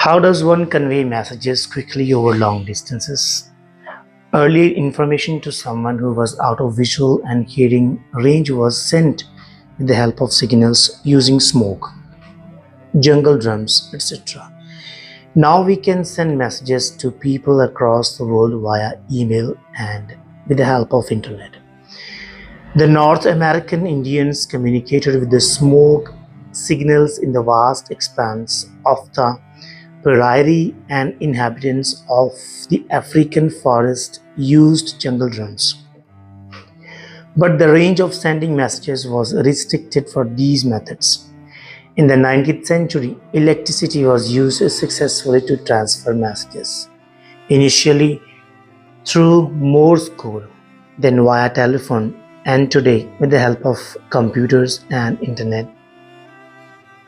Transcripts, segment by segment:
How does one convey messages quickly over long distances? Earlier, information to someone who was out of visual and hearing range was sent with the help of signals using smoke, jungle drums, etc. Now we can send messages to people across the world via email and with the help of internet. The North American Indians communicated with the smoke signals in the vast expanse of the prairie, and inhabitants of the African forest used jungle drums. But the range of sending messages was restricted for these methods. In the 19th century, electricity was used successfully to transfer messages, initially through Morse code, then via telephone, and today with the help of computers and internet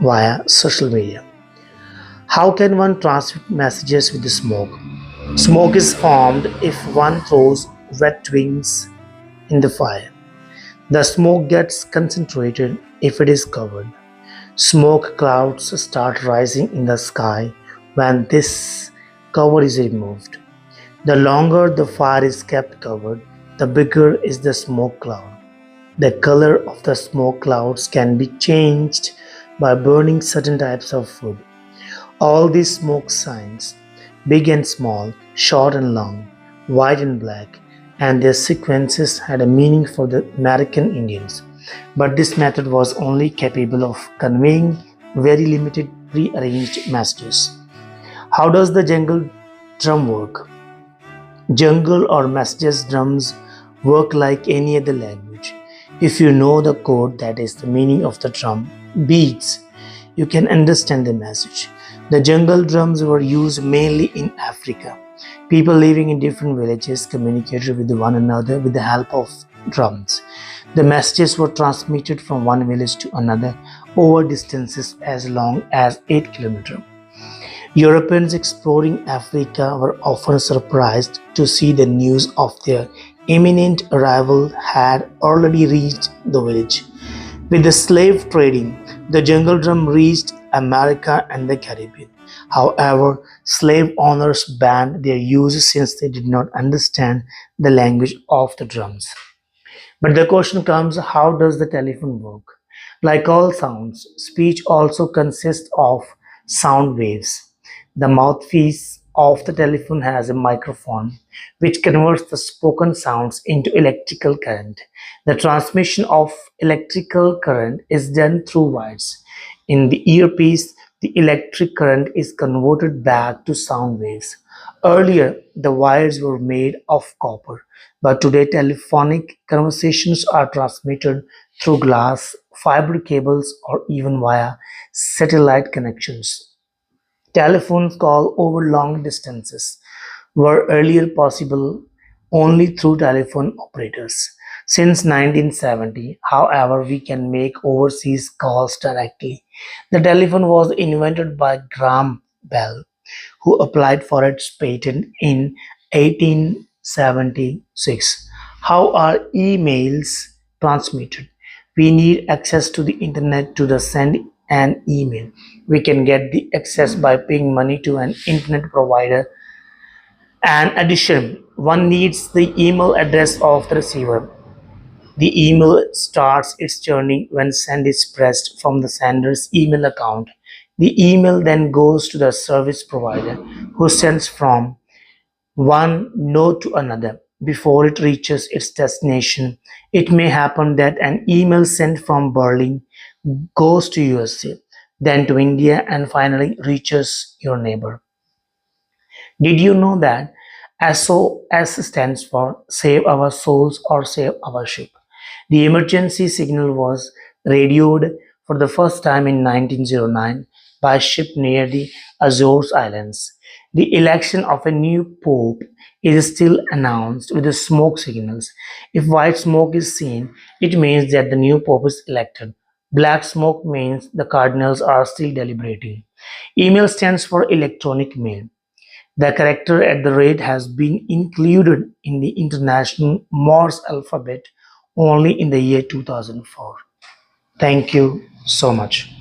via social media. How can one transmit messages with the smoke? Smoke is formed if one throws wet twigs in the fire. The smoke gets concentrated if it is covered. Smoke clouds start rising in the sky when this cover is removed. The longer the fire is kept covered, the bigger is the smoke cloud. The color of the smoke clouds can be changed by burning certain types of food. All these smoke signs, big and small, short and long, white and black, and their sequences had a meaning for the American Indians. But this method was only capable of conveying very limited pre-arranged messages. How does the jungle drum work? Jungle or messages drums work like any other language. If you know the code, that is the meaning of the drum beats, you can understand the message. The jungle drums were used mainly in Africa. People living in different villages communicated with one another with the help of drums. The messages were transmitted from one village to another over distances as long as 8 kilometers. Europeans exploring Africa were often surprised to see the news of their imminent arrival had already reached the village. With the slave trading, the jungle drum reached America and the Caribbean. However, slave owners banned their use since they did not understand the language of the drums. But the question comes, how does the telephone work? Like all sounds, speech also consists of sound waves. The mouthpiece of the telephone has a microphone which converts the spoken sounds into electrical current. The transmission of electrical current is done through wires. In the earpiece, the electric current is converted back to sound waves. Earlier, the wires were made of copper, but today telephonic conversations are transmitted through glass, fiber cables, or even via satellite connections. Telephone calls over long distances were earlier possible only through telephone operators. Since 1970, however, we can make overseas calls directly. The telephone was invented by Graham Bell, who applied for its patent in 1876. How are emails transmitted? We need access to the internet to send an email. We can get the access by paying money to an internet provider. In addition, one needs the email address of the receiver. The email starts its journey when send is pressed from the sender's email account. The email then goes to the service provider who sends from one node to another. Before it reaches its destination, it may happen that an email sent from Berlin goes to USA, then to India, and finally reaches your neighbor. Did you know that SOS stands for Save Our Souls or Save Our Ship? The emergency signal was radioed for the first time in 1909 by a ship near the Azores Islands. The election of a new pope is still announced with the smoke signals. If white smoke is seen, it means that the new pope is elected. Black smoke means the cardinals are still deliberating. Email stands for electronic mail. The character at the rate has been included in the International Morse alphabet only in the year 2004. Thank you so much.